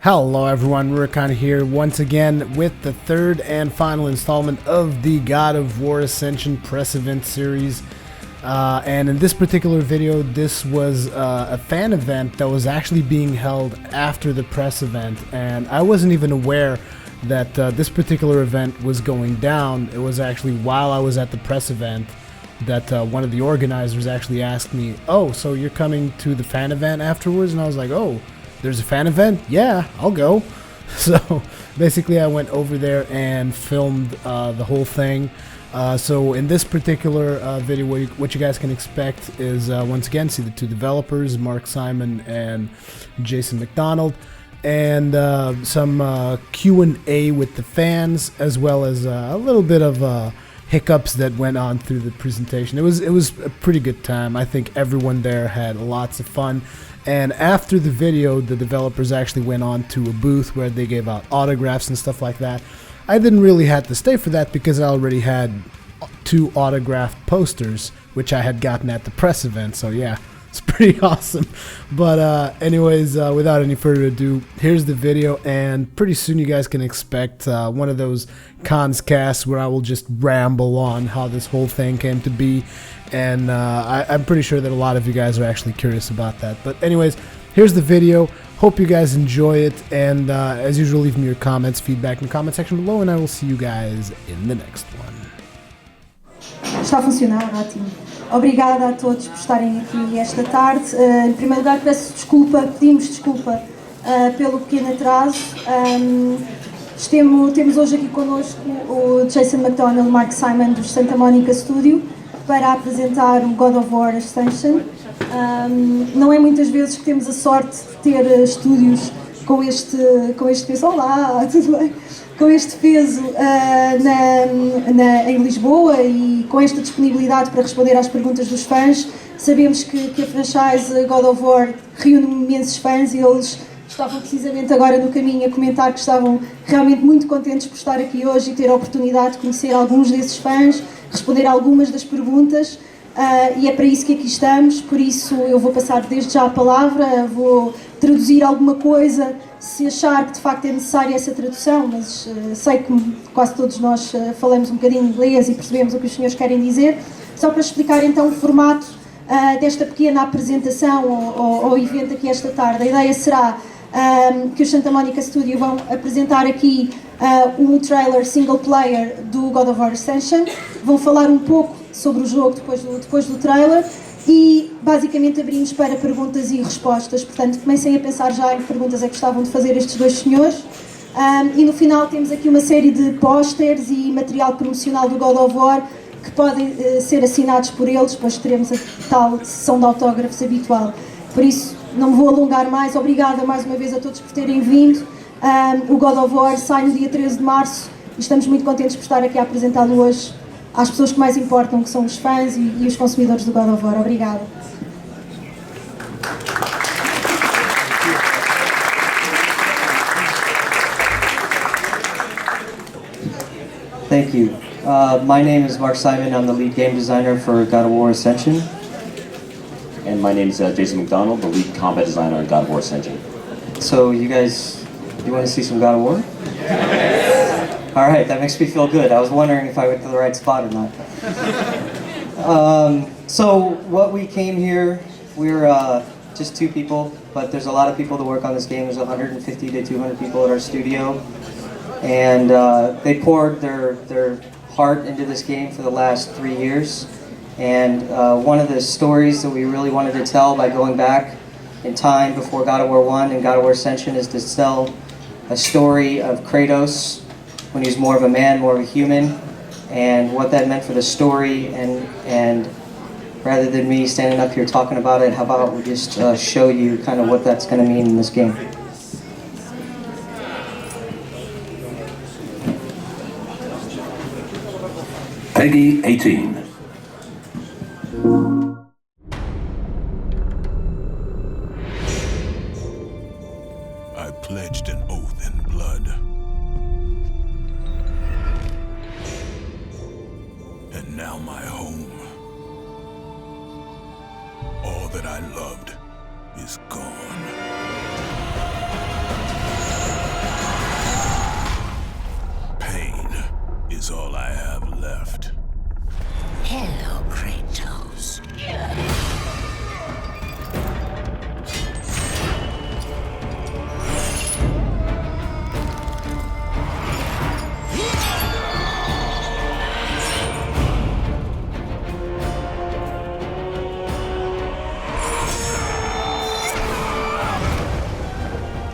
Hello everyone, Rurikhan here once again with the third and final installment of the God of War Ascension press event series. And in this particular video, this was a fan event that was actually being held after the press event, and I wasn't even aware that this particular event was going down. It was actually while I was at the press event that one of the organizers actually asked me, "Oh, so you're coming to the fan event afterwards?" And I was like, "Oh, there's a fan event? Yeah, I'll go." So basically I went over there and filmed the whole thing. So in this particular video, what you guys can expect is once again, see the two developers, Mark Simon and Jason McDonald, and some Q&A with the fans, as well as a little bit of hiccups that went on through the presentation. It was a pretty good time. I think everyone there had lots of fun. And after the video, the developers actually went on to a booth where they gave out autographs and stuff like that. I didn't really have to stay for that because I already had 2 autographed posters, which I had gotten at the press event. So yeah, it's pretty awesome. But anyways, without any further ado, here's the video, and pretty soon you guys can expect one of those cons casts where I will just ramble on how this whole thing came to be. And I'm pretty sure that a lot of you guys are actually curious about that. But anyways, here's the video. Hope you guys enjoy it, and as usual, leave me your comments, feedback in the comment section below, and I will see you guys in the next one. Está a funcionar, ótimo. Obrigada a todos por estarem aqui esta tarde. Em primeiro lugar, pedimos desculpa pelo pequeno atraso. Temos hoje aqui connosco o Jason McDonald e o Mark Simon dos Santa Monica Studio para apresentar o God of War Ascension. Não é muitas vezes que temos a sorte de ter estúdios com este peso. Olá, tudo bem? Com este peso em Lisboa e com esta disponibilidade para responder às perguntas dos fãs. Sabemos que a franchise God of War reúne imensos fãs e eles estavam precisamente agora no caminho a comentar que estavam realmente muito contentes por estar aqui hoje e ter a oportunidade de conhecer alguns desses fãs, responder a algumas das perguntas. E é para isso que aqui estamos, por isso eu vou passar desde já a palavra, vou traduzir alguma coisa se achar que de facto é necessária essa tradução, mas sei que quase todos nós falamos um bocadinho inglês e percebemos o que os senhores querem dizer. Só para explicar então o formato desta pequena apresentação ao evento aqui esta tarde, a ideia será que os Santa Monica Studio vão apresentar aqui um trailer single player do God of War Ascension, vão falar um pouco sobre o jogo depois do trailer e basicamente abrimos para perguntas e respostas. Portanto, comecem a pensar já em que perguntas é que gostavam de fazer estes dois senhores. E no final temos aqui uma série de pósteres e material promocional do God of War que podem ser assinados por eles, depois teremos a tal sessão de autógrafos habitual. Por isso, não me vou alongar mais. Obrigada mais uma vez a todos por terem vindo. O God of War sai no dia 13 de março e estamos muito contentes por estar aqui a apresentá-lo hoje às pessoas que mais importam, que são os fãs e os consumidores do God of War. Obrigada. Thank you. My name is Mark Simon. I'm the lead game designer for God of War Ascension. And my name is Jason McDonald, the lead combat designer on God of War Ascension. So you guys, you want to see some God of War? All right, that makes me feel good. I was wondering if I went to the right spot or not. So what we came here, we're just 2 people, but there's a lot of people that work on this game. There's 150 to 200 people at our studio, and they poured their heart into this game for the last 3 years. And one of the stories that we really wanted to tell by going back in time before God of War 1 and God of War Ascension is to tell a story of Kratos when he's more of a man, more of a human, and what that meant for the story. And rather than me standing up here talking about it, how about we just show you kind of what that's going to mean in this game. Peggy 18. I pledged an oath in blood. And now my home. All that I loved is gone. is all I have left. Hello, Kratos.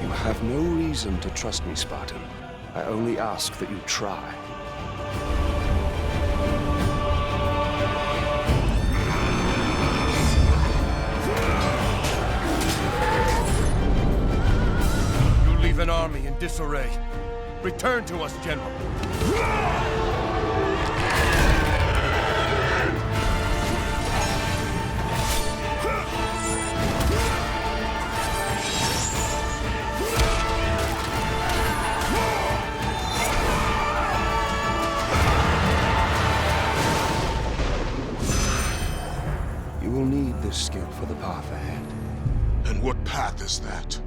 You have no reason to trust me, Spartan. I only ask that you try. You leave an army in disarray. Return to us, General. You will need this skill for the path ahead. And what path is that?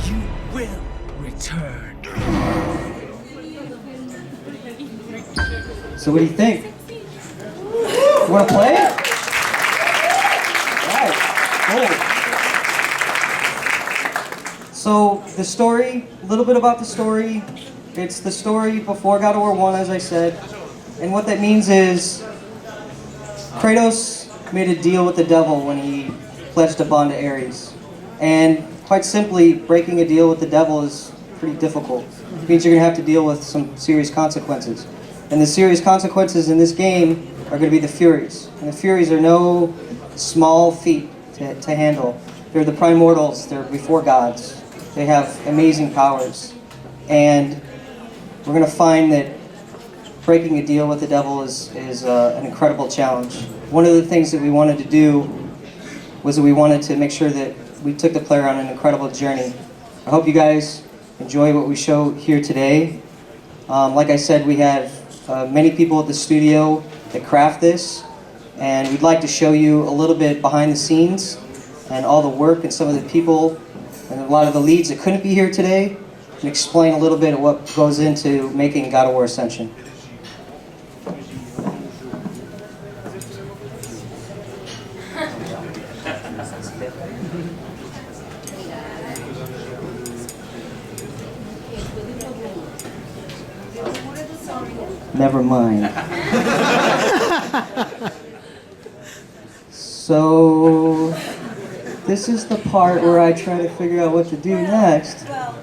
You will return. So what do you think? You want to play? Right. Cool. So the story, a little bit about the story. It's the story before God of War 1, as I said. And what that means is Kratos made a deal with the devil when he pledged a bond to Ares. And quite simply, breaking a deal with the devil is pretty difficult. It means you're going to have to deal with some serious consequences. And the serious consequences in this game are going to be the Furies. And the Furies are no small feat to handle. They're the primordials, they're before gods. They have amazing powers. And we're going to find that breaking a deal with the devil is an incredible challenge. One of the things that we wanted to do was that we wanted to make sure that we took the player on an incredible journey. I hope you guys enjoy what we show here today. Like I said, we have many people at the studio that craft this, and we'd like to show you a little bit behind the scenes and all the work and some of the people and a lot of the leads that couldn't be here today, and explain a little bit of what goes into making God of War Ascension. Never mind. So, this is the part where I try to figure out what to do next. Well,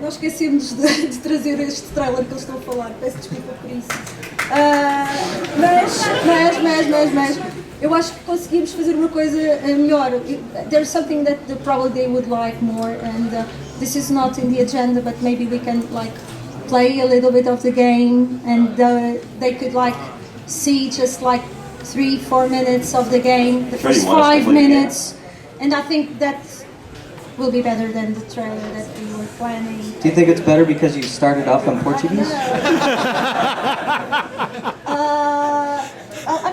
nós esquecemos de trazer este trailer que eles estão a falar, peço desculpa por isso. Mas, eu acho que conseguimos fazer uma coisa melhor. There's something that probably they would like more, and this is not in the agenda, but maybe we can like play a little bit of the game, and they could like see just like 3-4 minutes of the game, the first 5 minutes, and I think that will be better than the trailer that we were planning. Do you think it's better because you started off in Portuguese?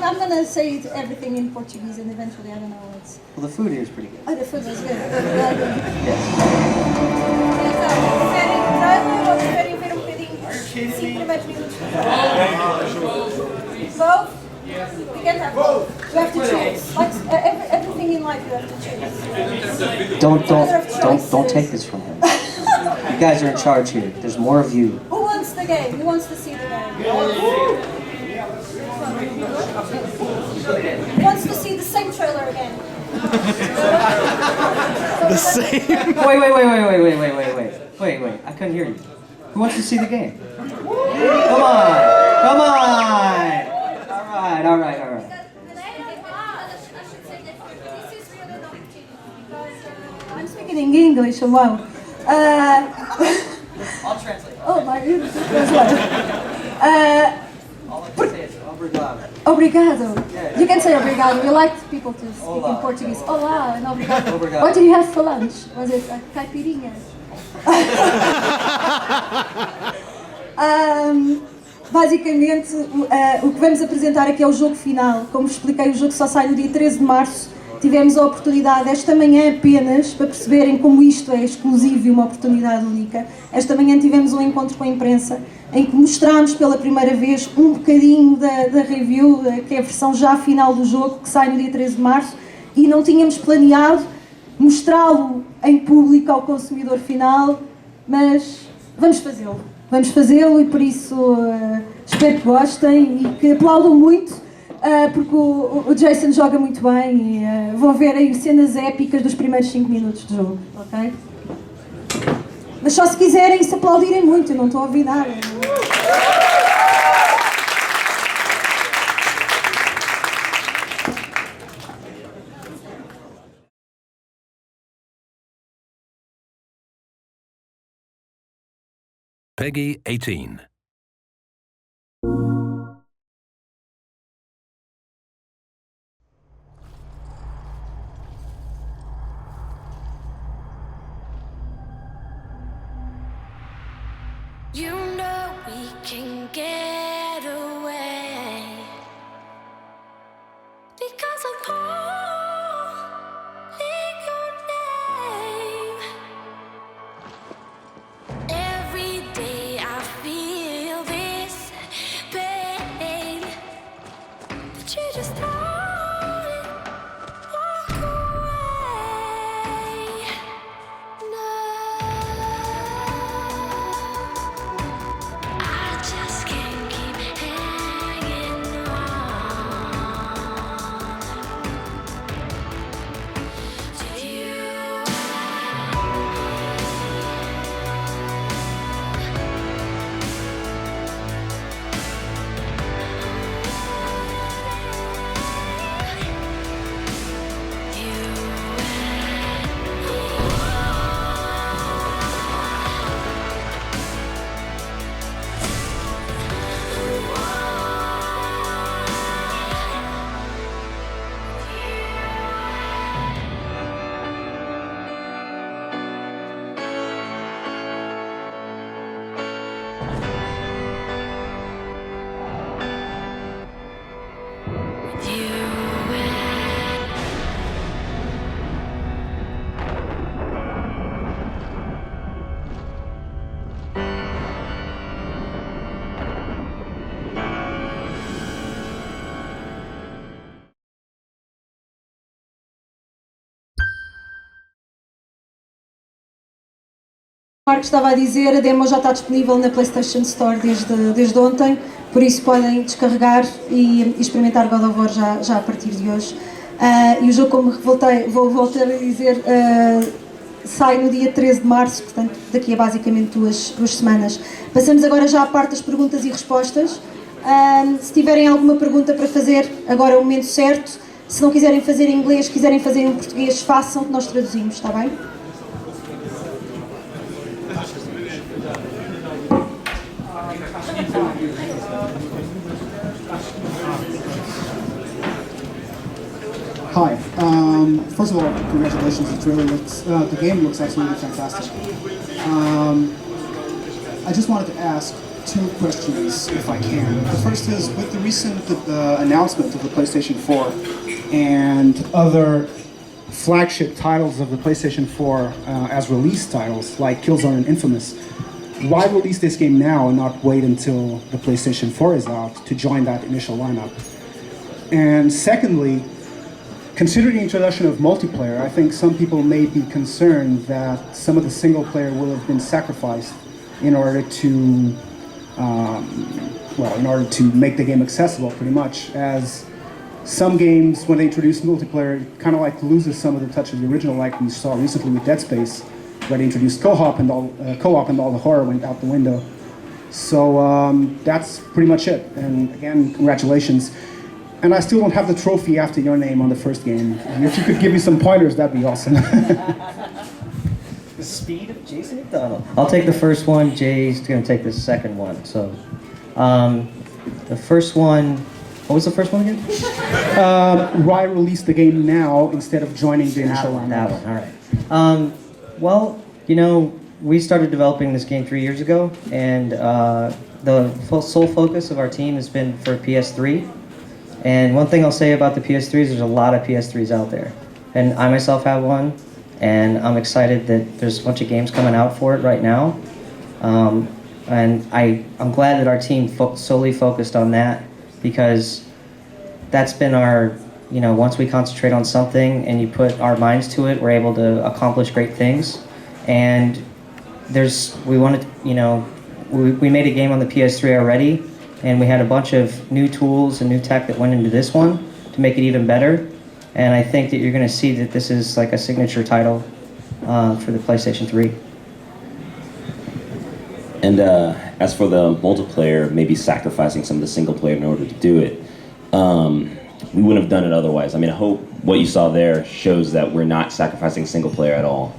I'm gonna say everything in Portuguese, and eventually, I don't know what's. Well, the food here is pretty good. Oh, the food is good. Yes. Both? We can have both. You have to choose. Like everything in life, you have to choose. Don't take this from him. You guys are in charge here. There's more of you. Who wants the game? Who wants to see the game? Who wants to see the same trailer again? The same. Wait. I couldn't hear you. Who wants to see the game? Come on. All right. I'm speaking in English alone. I'll translate. Oh my goodness. All I can say is obrigado. Obrigado. You can say obrigado. We like people to speak in Portuguese. Olá and obrigado. Obrigado. What did you have for lunch? Was it a caipirinha? Basicamente, o que vamos apresentar aqui é o jogo final. Como expliquei, o jogo só sai no dia 13 de março tivemos a oportunidade esta manhã apenas, para perceberem como isto é exclusivo e uma oportunidade única, esta manhã tivemos um encontro com a imprensa em que mostrámos pela primeira vez um bocadinho da review, que é a versão já final do jogo, que sai no dia 13 de março, e não tínhamos planeado mostrá-lo em público ao consumidor final, mas vamos fazê-lo. Vamos fazê-lo e por isso espero que gostem e que aplaudam muito, porque o Jason joga muito bem e vão ver aí cenas épicas dos primeiros 5 minutos de jogo, ok? Mas só se quiserem e se aplaudirem muito, eu não estou a ouvir nada. Peggy 18. You know we can get away because I'm calling your name. Every day I feel this pain, but you just don't walk away. No, I just can't keep hanging on to you. O Marco estava a dizer, a demo já está disponível na PlayStation Store desde ontem, por isso podem descarregar e experimentar God of War já a partir de hoje. E o jogo, como vou voltar a dizer, sai no dia 13 de março, portanto daqui a basicamente duas semanas. Passamos agora já à parte das perguntas e respostas. Se tiverem alguma pergunta para fazer, agora é o momento certo. Se não quiserem fazer em inglês, quiserem fazer em português, façam, que nós traduzimos, está bem? Hi. First of all, congratulations. It really looks the game looks absolutely fantastic. I just wanted to ask two questions, if I can. The first is, with the recent announcement of the PlayStation 4 and other flagship titles of the PlayStation 4 as release titles, like Killzone and Infamous, why release this game now and not wait until the PlayStation 4 is out to join that initial lineup? And secondly, considering the introduction of multiplayer, I think some people may be concerned that some of the single player will have been sacrificed in order to, in order to make the game accessible, pretty much. As some games, when they introduce multiplayer, it kind of like loses some of the touch of the original, like we saw recently with Dead Space, where they introduced co-op and all the horror went out the window. So that's pretty much it. And again, congratulations. And I still don't have the trophy after your name on the first game. If you could give me some pointers, that'd be awesome. The speed of Jason McDonald. I'll take the first one. Jay's going to take the second one. So, the first one. What was the first one again? Why release the game now instead of joining the initial lineup? That one. All right. Well, you know, we started developing this game 3 years ago, and the sole focus of our team has been for PS3. And one thing I'll say about the PS3 is there's a lot of PS3s out there. and I myself have one, and I'm excited that there's a bunch of games coming out for it right now. And I'm glad that our team solely focused on that, because that's been our, once we concentrate on something and you put our minds to it, we're able to accomplish great things. And we made a game on the PS3 already, and we had a bunch of new tools and new tech that went into this one to make it even better. And I think that you're going to see that this is like a signature title for the PlayStation 3. And as for the multiplayer, maybe sacrificing some of the single player in order to do it, we wouldn't have done it otherwise. I mean, I hope what you saw there shows that we're not sacrificing single player at all.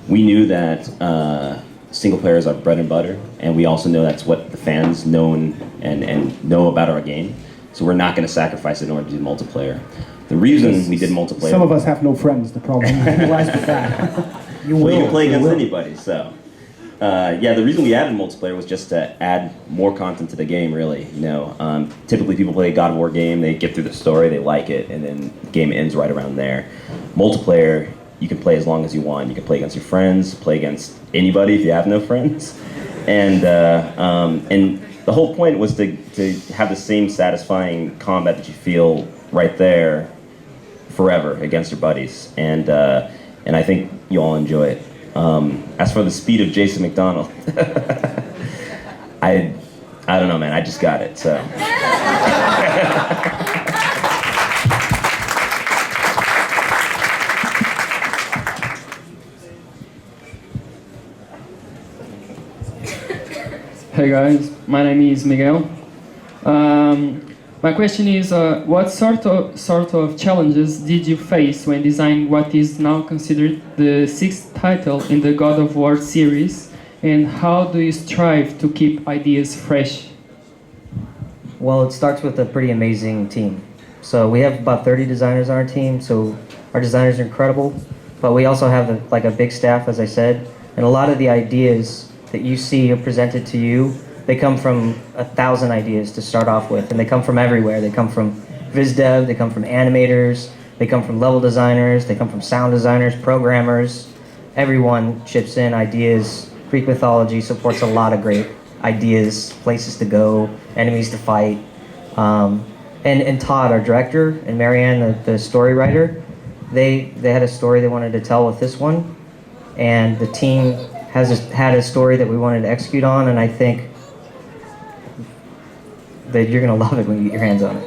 We knew that single player is our bread and butter, and we also know that's what the fans know and know about our game. So we're not going to sacrifice it in order to do multiplayer. The reason we did multiplayer... Some of us have no friends, the problem lies with that. You can play against anybody, so... the reason we added multiplayer was just to add more content to the game, really. Typically people play a God of War game, they get through the story, they like it, and then the game ends right around there. Multiplayer, you can play as long as you want. You can play against your friends, play against anybody if you have no friends. And the whole point was to have the same satisfying combat that you feel right there forever against your buddies. And I think you all enjoy it. As for the speed of Jason McDonald, I don't know, man. I just got it, so. Hey guys, my name is Miguel. My question is, what sort of challenges did you face when designing what is now considered the 6th title in the God of War series, and how do you strive to keep ideas fresh? Well, it starts with a pretty amazing team. So we have about 30 designers on our team, so our designers are incredible, but we also have a big staff, as I said, and a lot of the ideas that you see are presented to you, they come from 1,000 ideas to start off with, and they come from everywhere. They come from VizDev, they come from animators, they come from level designers, they come from sound designers, programmers. Everyone chips in ideas. Greek mythology supports a lot of great ideas, places to go, enemies to fight. And Todd, our director, and Marianne, the story writer, they had a story they wanted to tell with this one, and the team had a story that we wanted to execute on, and I think that you're going to love it when you get your hands on it.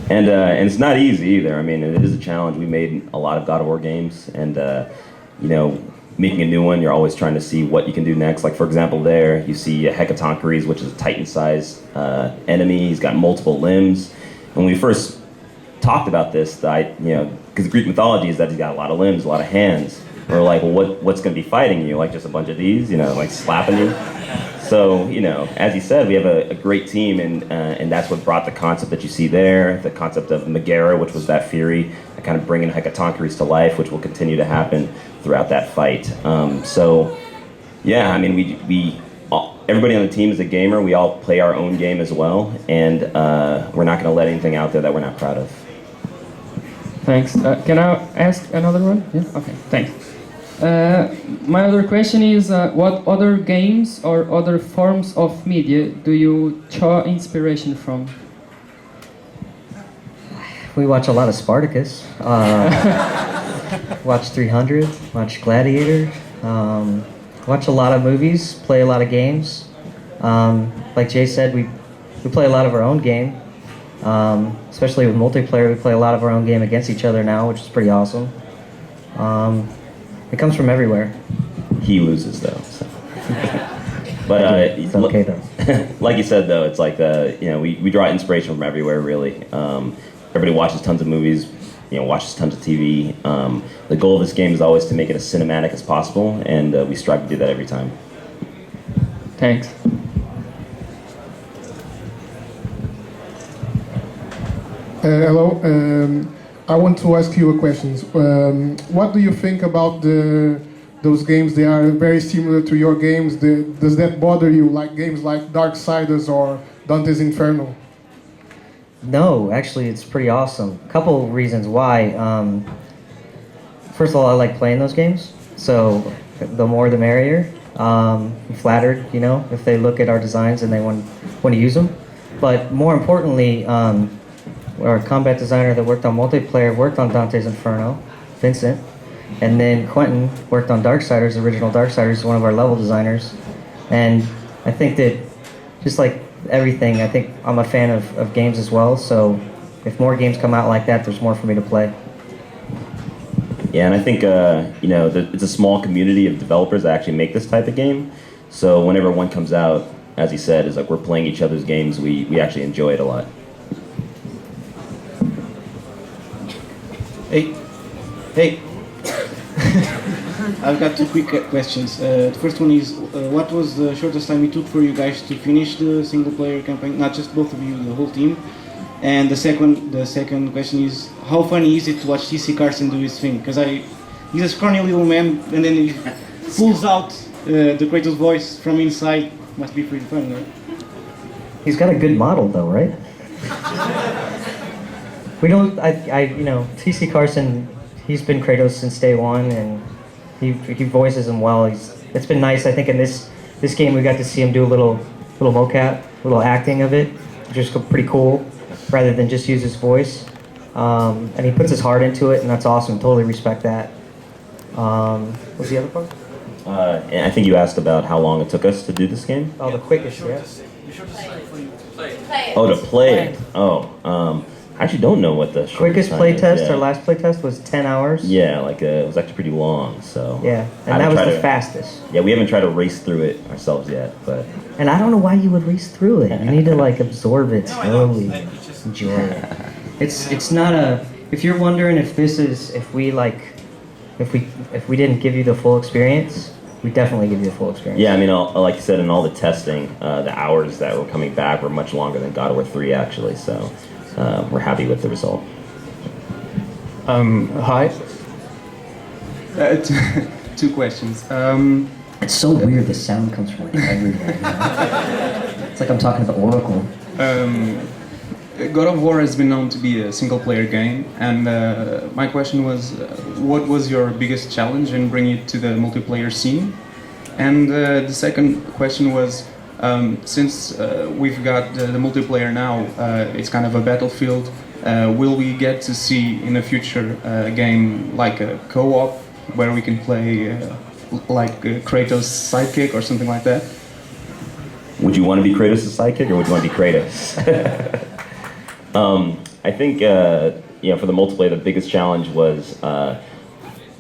And it's not easy either. I mean, it is a challenge. We made a lot of God of War games, and making a new one, you're always trying to see what you can do next. Like, for example, there you see Hecatoncheires, which is a Titan-sized enemy. He's got multiple limbs. When we first talked about this, because Greek mythology is that he's got a lot of limbs, a lot of hands. We're like, well, what's going to be fighting you? Like just a bunch of these, like slapping you? So, as you said, we have a great team, and that's what brought the concept that you see there, the concept of Megara, which was that fury, kind of bringing Hecatoncheires to life, which will continue to happen throughout that fight. Everybody on the team is a gamer. We all play our own game as well, and we're not going to let anything out there that we're not proud of. Thanks. Can I ask another one? Yeah? Okay, thanks. My other question is, what other games or other forms of media do you draw inspiration from? We watch a lot of Spartacus. Watch 300, watch Gladiator, watch a lot of movies, play a lot of games. Like Jay said, we play a lot of our own game. Especially with multiplayer, we play a lot of our own game against each other now, which is pretty awesome. It comes from everywhere. He loses though. So. But it's okay though. Like you said though, it's like we draw inspiration from everywhere really. Everybody watches tons of movies, watches tons of TV. The goal of this game is always to make it as cinematic as possible, and we strive to do that every time. Thanks. Hello. I want to ask you a question. What do you think about those games? They are very similar to your games. Does that bother you, like games like Darksiders or Dante's Inferno? No, actually, it's pretty awesome. A couple reasons why. First of all, I like playing those games, so the more the merrier. I'm flattered, you know, if they look at our designs and they want to use them. But more importantly, our combat designer that worked on multiplayer worked on Dante's Inferno, Vincent, and then Quentin worked on Darksiders, original Darksiders, one of our level designers. And I think that just like everything, I think I'm a fan of games as well, so if more games come out like that, there's more for me to play. Yeah, and I think you know, it's a small community of developers that actually make this type of game. So whenever one comes out, as he said, is like we're playing each other's games. We actually enjoy it a lot. Hey. I've got two quick questions. The first one is, what was the shortest time it took for you guys to finish the single-player campaign? Not just both of you, the whole team. And the second question is, how funny is it to watch TC Carson do his thing? Because he's a scrawny little man, and then he pulls out the Kratos voice from inside. Must be pretty fun, right? He's got a good model, though, right? We don't. You know, TC Carson. He's been Kratos since day one, and he voices him well. It's been nice. I think in this game we got to see him do a little mocap, little acting of it, which is pretty cool, rather than just use his voice. And he puts his heart into it, and that's awesome. Totally respect that. What's the other part? And I think you asked about how long it took us to do this game. Oh, the quickest, yeah. Oh, to play it. Oh, I actually don't know what the quickest play test. Yeah. Our last play test was 10 hours. Yeah, like it was actually pretty long. So yeah, and that was the fastest. Yeah, we haven't tried to race through it ourselves yet, but. And I don't know why you would race through it. You need to like absorb it slowly, enjoy it. It's not a. If you're wondering if we didn't give you the full experience, we definitely give you the full experience. Yeah, I mean, like you said, in all the testing, the hours that were coming back were much longer than God of War 3 actually. So. We're happy with the result. Hi. Two questions. It's so weird the sound comes from everywhere. You know? It's like I'm talking to the Oracle. God of War has been known to be a single-player game, and my question was, what was your biggest challenge in bringing it to the multiplayer scene? And the second question was, since we've got the multiplayer now, it's kind of a battlefield. Will we get to see in the future a game like a co-op where we can play like Kratos' sidekick or something like that? Would you want to be Kratos' sidekick, or would you want to be Kratos? I think you know, for the multiplayer, the biggest challenge was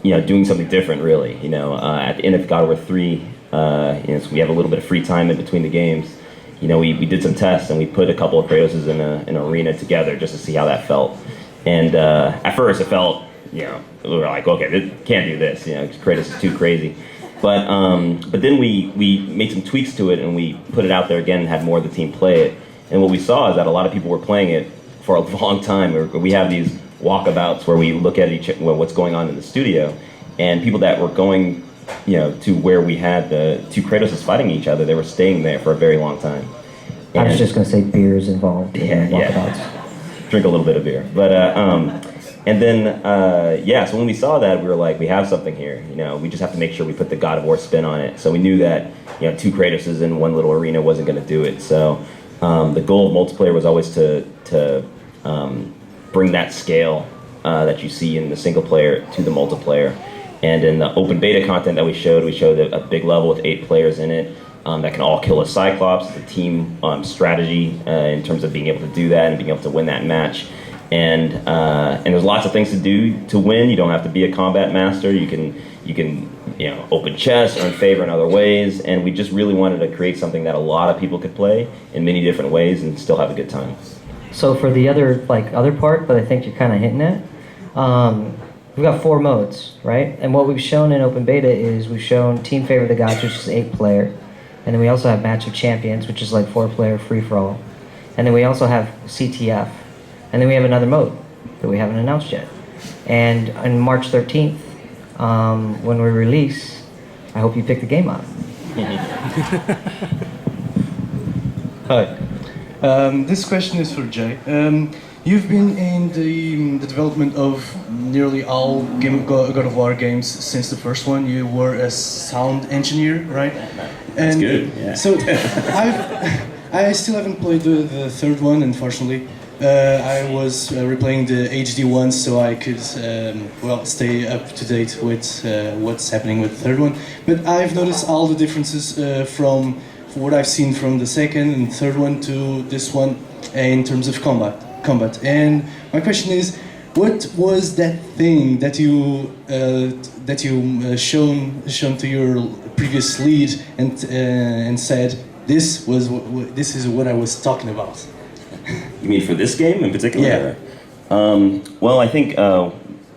you know, doing something different. Really, you know, at the end of God of War 3. You know, so we have a little bit of free time in between the games. You know, we did some tests and we put a couple of Kratoses in an arena together just to see how that felt. And at first it felt, you know, we were like, okay, can't do this. You know, Kratos is too crazy. But then we made some tweaks to it and we put it out there again and had more of the team play it. And what we saw is that a lot of people were playing it for a long time. We have these walkabouts where we look at what's going on in the studio, and people that were going, you know, to where we had the two Kratoses fighting each other, they were staying there for a very long time. And I was just going to say beer is involved. Yeah. Drink a little bit of beer. But, and then, so when we saw that, we were like, we have something here. You know, we just have to make sure we put the God of War spin on it. So we knew that, you know, two Kratoses in one little arena wasn't going to do it. So the goal of multiplayer was always to bring that scale that you see in the single player to the multiplayer. And in the open beta content that we showed a big level with 8 players in it that can all kill a Cyclops. The team strategy in terms of being able to do that and being able to win that match. And there's lots of things to do to win. You don't have to be a combat master. You can you know, open chess, earn favor in other ways. And we just really wanted to create something that a lot of people could play in many different ways and still have a good time. So for the other part, but I think you're kind of hinting at. We've got 4 modes, right? And what we've shown in open beta is we've shown Team Favor the Gods, which is 8-player. And then we also have Match of Champions, which is like 4-player free-for-all. And then we also have CTF. And then we have another mode that we haven't announced yet. And on March 13th, when we release, I hope you pick the game up. Hi. This question is for Jay. You've been in the development of nearly all God of War games since the first one. You were a sound engineer, right? That's good. Yeah. So I still haven't played the third one, unfortunately. I was replaying the HD ones so I could stay up to date with what's happening with the third one. But I've noticed all the differences from what I've seen from the second and third one to this one in terms of combat. And my question is, what was that thing that you shown to your previous lead and said this is what I was talking about? You mean for this game in particular? Yeah. Well, I think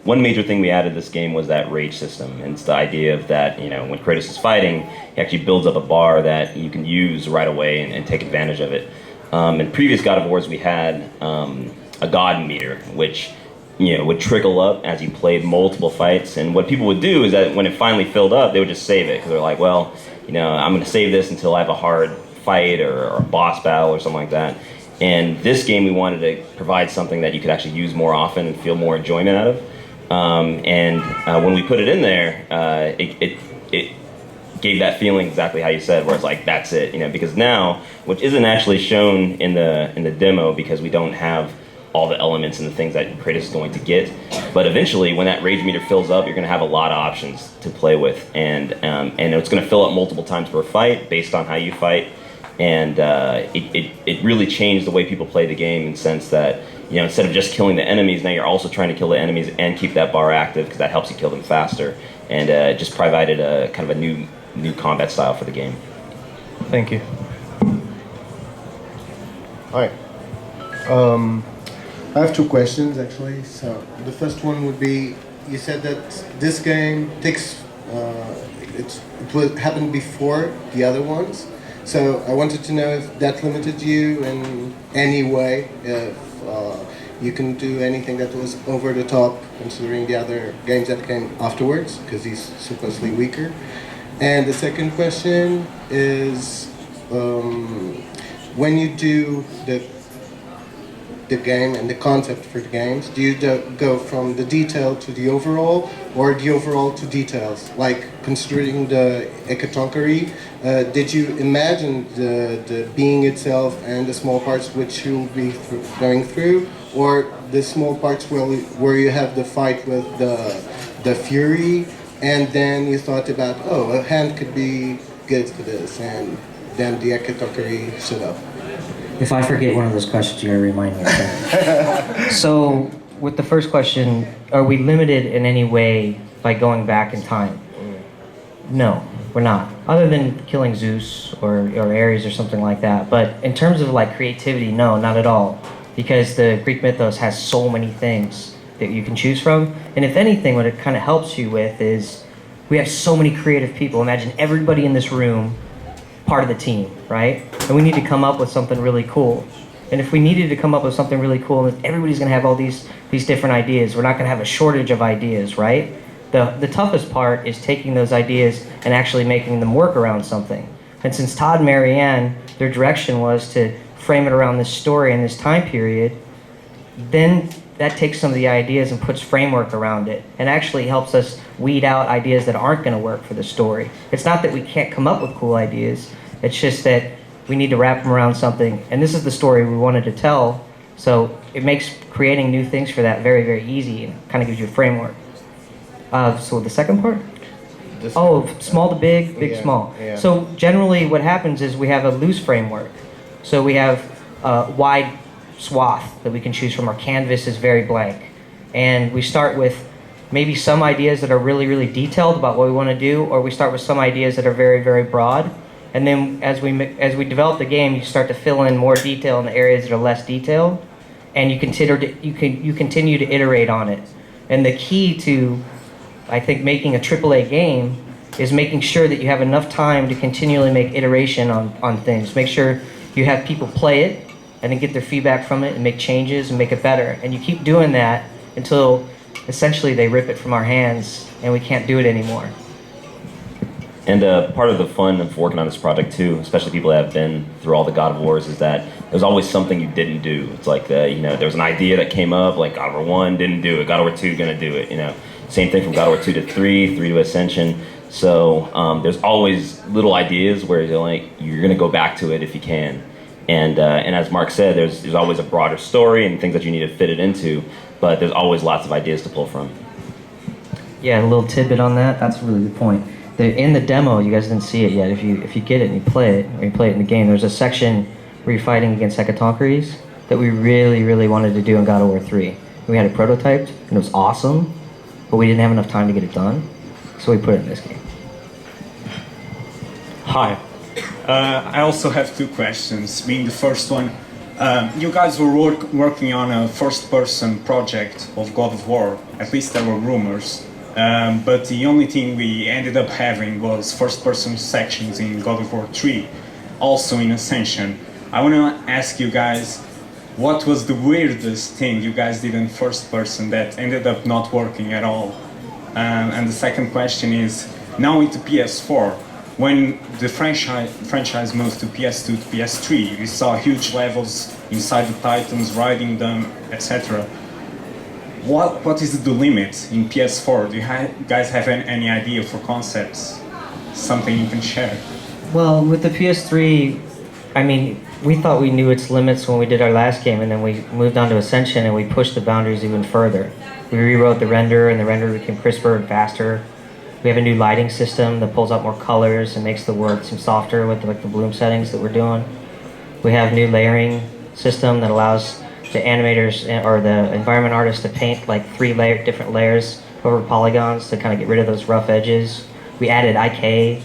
one major thing we added this game was that rage system. And it's the idea of that, when Kratos is fighting, he actually builds up a bar that you can use right away and take advantage of it. In previous God of Wars, we had a god meter, which would trickle up as you played multiple fights. And what people would do is that when it finally filled up, they would just save it because they're like, well, I'm going to save this until I have a hard fight or a boss battle or something like that. And this game, we wanted to provide something that you could actually use more often and feel more enjoyment out of. When we put it in there, it gave that feeling exactly how you said, where it's like, that's it, because now, which isn't actually shown in the demo because we don't have all the elements and the things that Kratos is going to get, but eventually when that rage meter fills up, you're going to have a lot of options to play with, and it's going to fill up multiple times per fight based on how you fight, and it really changed the way people play the game in the sense that instead of just killing the enemies, now you're also trying to kill the enemies and keep that bar active because that helps you kill them faster, and it just provided a kind of a new combat style for the game. Thank you. Hi. I have two questions actually. So the first one would be, you said that this game takes, it happened before the other ones. So I wanted to know if that limited you in any way, if you can do anything that was over the top considering the other games that came afterwards, because he's supposedly weaker. And the second question is, when you do the game and the concept for the games, do you go from the detail to the overall, or the overall to details? Like considering the Ekatonkery, did you imagine the being itself and the small parts which you'll be going through, or the small parts where you have the fight with the Fury, and then you thought about, oh, a hand could be good for this, and then the Ekatonkery showed up? If I forget one of those questions, you gotta remind me. So, with the first question, are we limited in any way by going back in time? No, we're not. Other than killing Zeus or Ares or something like that. But in terms of like creativity, no, not at all. Because the Greek mythos has so many things that you can choose from. And if anything, what it kind of helps you with is we have so many creative people. Imagine everybody in this room part of the team, right? And we need to come up with something really cool. And if we needed to come up with something really cool, everybody's gonna have all these different ideas. We're not gonna have a shortage of ideas, right? The toughest part is taking those ideas and actually making them work around something. And since Todd and Marianne, their direction was to frame it around this story and this time period, then that takes some of the ideas and puts framework around it and actually helps us weed out ideas that aren't going to work for the story. It's not that we can't come up with cool ideas, it's just that we need to wrap them around something. And this is the story we wanted to tell, so it makes creating new things for that very, very easy and kind of gives you a framework. So the second part? Small to big, big, small. Yeah. So generally what happens is we have a loose framework. So we have a wide swath that we can choose from. Our canvas is very blank. And we start with maybe some ideas that are really, really detailed about what we want to do, or we start with some ideas that are very, very broad. And then as we develop the game, you start to fill in more detail in the areas that are less detailed, and you continue to iterate on it. And the key to, I think, making a AAA game is making sure that you have enough time to continually make iteration on things. Make sure you have people play it and then get their feedback from it and make changes and make it better. And you keep doing that until essentially they rip it from our hands and we can't do it anymore. And part of the fun of working on this project too, especially people that have been through all the God of Wars, is that there's always something you didn't do. It's like there was an idea that came up, like God of War 1 didn't do it, God of War 2 gonna do it. Same thing from God of War 2 to 3, 3 to Ascension. So there's always little ideas where you're gonna go back to it if you can. And as Mark said, there's always a broader story and things that you need to fit it into, but there's always lots of ideas to pull from. Yeah, a little tidbit on that. That's a really good point. In the demo, you guys didn't see it yet. If you get it and you play it, or you play it in the game, there's a section where you're fighting against Hecatoncheires that we really, really wanted to do in God of War 3. We had it prototyped, and it was awesome, but we didn't have enough time to get it done, so we put it in this game. Hi. I also have two questions. Being the first one, you guys were working on a first-person project of God of War. At least there were rumors. But the only thing we ended up having was first-person sections in God of War 3, also in Ascension. I want to ask you guys, what was the weirdest thing you guys did in first-person that ended up not working at all? And the second question is, now into PS4, when the franchise moved to PS2 to PS3, we saw huge levels inside the Titans, riding them, etc. What is the limit in PS4? Do you guys have any idea for concepts? Something you can share? Well, with the PS3, I mean, we thought we knew its limits when we did our last game, and then we moved on to Ascension and we pushed the boundaries even further. We rewrote the render, and the render became crisper and faster. We have a new lighting system that pulls out more colors and makes the world seem softer with the bloom settings that we're doing. We have new layering system that allows the animators or the environment artists to paint like 3 different layers over polygons to kind of get rid of those rough edges. We added IK.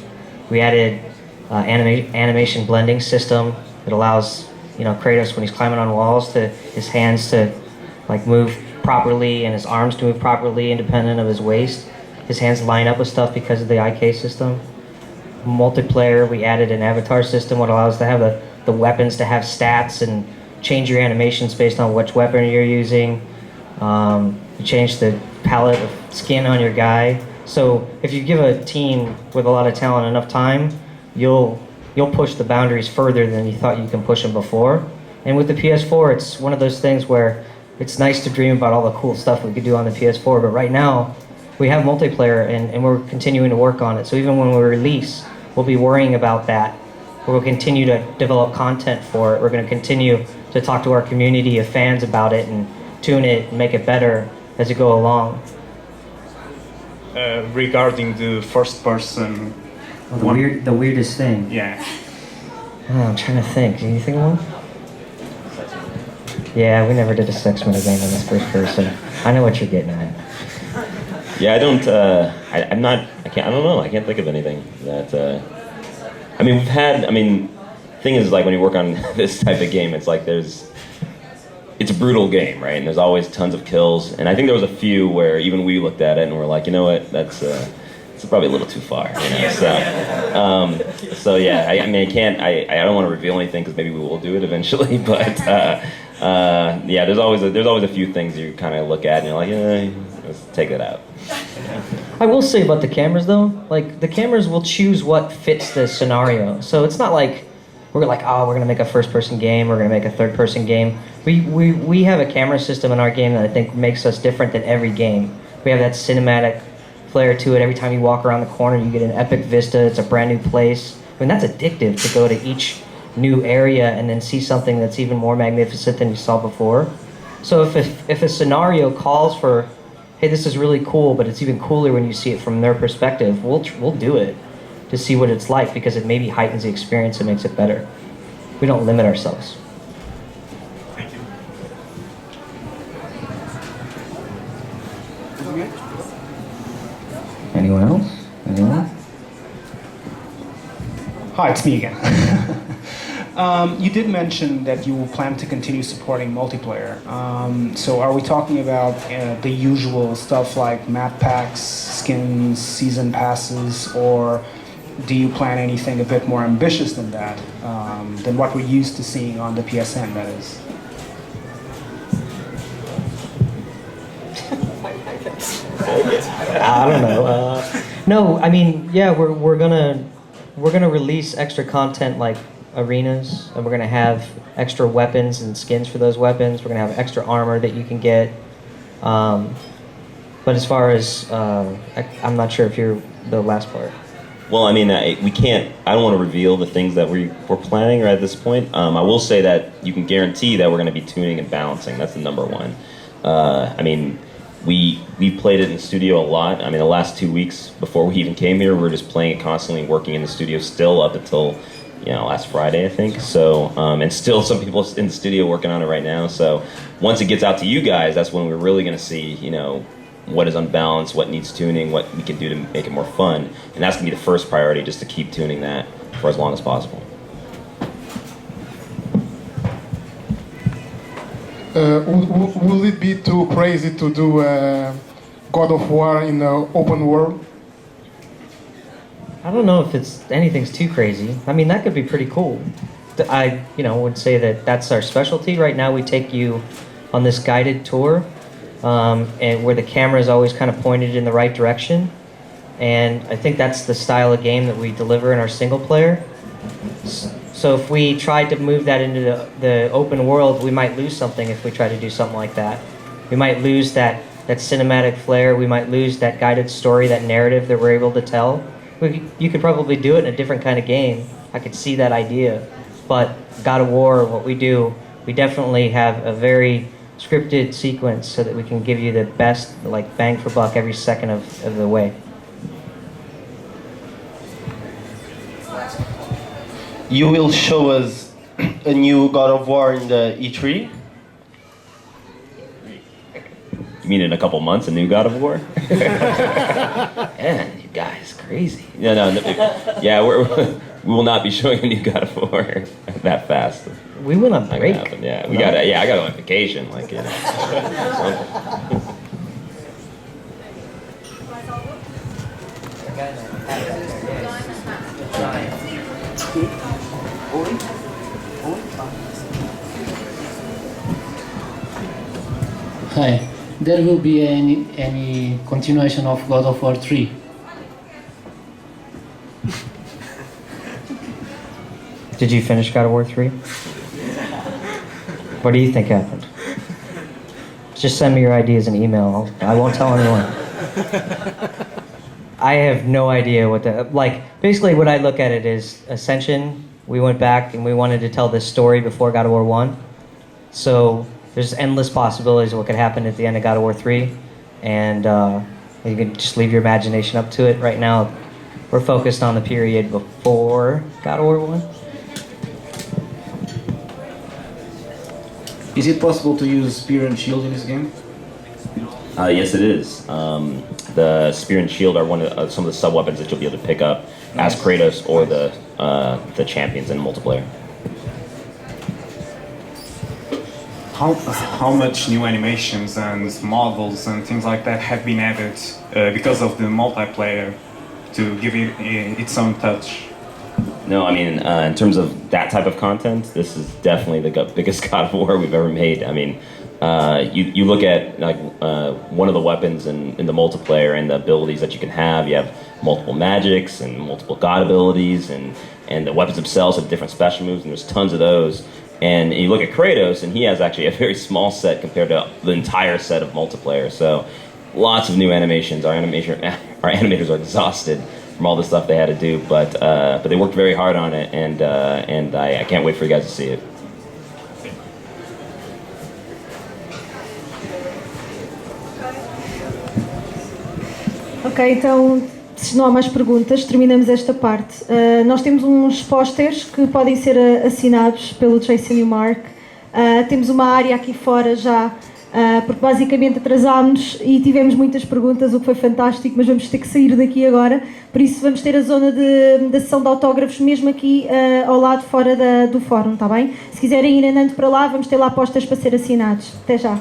We added animation blending system that allows Kratos, when he's climbing on walls, to his hands to move properly and his arms to move properly independent of his waist. His hands line up with stuff because of the IK system. Multiplayer, we added an avatar system that allows to have the weapons to have stats and change your animations based on which weapon you're using. You change the palette of skin on your guy. So if you give a team with a lot of talent enough time, you'll push the boundaries further than you thought you can push them before. And with the PS4, it's one of those things where it's nice to dream about all the cool stuff we could do on the PS4, but right now we have multiplayer and we're continuing to work on it. So even when we release, we'll be worrying about that. We'll continue to develop content for it. We're going to continue to talk to our community of fans about it and tune it and make it better as we go along. Regarding the first person... the weirdest thing? Yeah. I'm trying to think. Do you think of one? Yeah, we never did a sex meta game in this first person. I know what you're getting at. Yeah, I don't know. I can't think of anything that, thing is, when you work on this type of game, it's it's a brutal game, right? And there's always tons of kills. And I think there was a few where even we looked at it and we're like, you know what, that's probably a little too far, So yeah, I don't want to reveal anything because maybe we will do it eventually, but yeah, there's always a few things you kind of look at and you're like, let's take that out. I will say about the cameras though, the cameras will choose what fits the scenario. So it's not like we're like, oh, we're gonna make a first-person game, we're gonna make a third-person game. We have a camera system in our game that I think makes us different than every game. We have that cinematic flair to it. Every time you walk around the corner, you get an epic vista. It's a brand new place. That's addictive to go to each new area and then see something that's even more magnificent than you saw before. So if a scenario calls for, hey, this is really cool, but it's even cooler when you see it from their perspective, we'll do it to see what it's like because it maybe heightens the experience and makes it better. We don't limit ourselves. Thank you. Anyone else? Anyone? Hi, it's me again. You did mention that you will plan to continue supporting multiplayer. So are we talking about the usual stuff like map packs, skins, season passes, or do you plan anything a bit more ambitious than that, than what we're used to seeing on the PSN, that is? I don't know. No, I mean, yeah, we're gonna release extra content like arenas, and we're gonna have extra weapons and skins for those weapons. We're gonna have extra armor that you can get. But as far as I'm not sure if you're the last part. Well, I mean, we can't. I don't want to reveal the things that we're planning right at this point. I will say that you can guarantee that we're going to be tuning and balancing. That's the number one. I mean, we played it in the studio a lot. I mean, the last 2 weeks before we even came here, we were just playing it constantly, working in the studio still up until last Friday, I think. So, and still some people in the studio working on it right now. So, once it gets out to you guys, that's when we're really going to see, what is unbalanced, what needs tuning, what we can do to make it more fun. And that's going to be the first priority, just to keep tuning that for as long as possible. Will it be too crazy to do God of War in the open world? I don't know if anything's too crazy. I mean, that could be pretty cool. I would say that that's our specialty. Right now we take you on this guided tour, and where the camera is always kind of pointed in the right direction. And I think that's the style of game that we deliver in our single player. So if we tried to move that into the open world, we might lose something if we try to do something like that. We might lose that cinematic flair. We might lose that guided story, that narrative that we're able to tell. You could probably do it in a different kind of game. I could see that idea. But God of War, what we do, we definitely have a very scripted sequence so that we can give you the best, bang for buck every second of the way. You will show us a new God of War in the E3? You mean in a couple months, a new God of War? Man, you guys, crazy. No. Yeah, we will not be showing a new God of War that fast. We went on break. Yeah, I got on vacation, something. Hi. There will be any continuation of God of War 3? Did you finish God of War 3? What do you think happened? Just send me your ideas in email. I won't tell anyone. I have no idea what basically what I look at it is Ascension. We went back and we wanted to tell this story before God of War 1. So there's endless possibilities of what could happen at the end of God of War 3. And you can just leave your imagination up to it. Right now, we're focused on the period before God of War 1. Is it possible to use Spear and Shield in this game? Yes, it is. The Spear and Shield are some of the sub-weapons that you'll be able to pick up as Kratos or the champions in multiplayer. How much new animations and models and things like that have been added because of the multiplayer to give it its own touch? No, I mean, in terms of that type of content, this is definitely the biggest God of War we've ever made. I mean, you look at one of the weapons in the multiplayer and the abilities that you can have. You have multiple magics and multiple god abilities, and the weapons themselves have different special moves, and there's tons of those. And you look at Kratos, and he has actually a very small set compared to the entire set of multiplayer. So lots of new animations. Our animators are exhausted from all the stuff they had to do, but they worked very hard on it, and I can't wait for you guys to see it. Ok, então, se não há mais perguntas, terminamos esta parte. Nós temos uns pósteres que podem ser assinados pelo Jason e o Mark. Temos uma área aqui fora já, porque basicamente atrasámos e tivemos muitas perguntas, o que foi fantástico, mas vamos ter que sair daqui agora. Por isso vamos ter a zona da sessão de autógrafos mesmo aqui ao lado fora do fórum, está bem? Se quiserem ir andando para lá, vamos ter lá pósteres para ser assinados. Até já.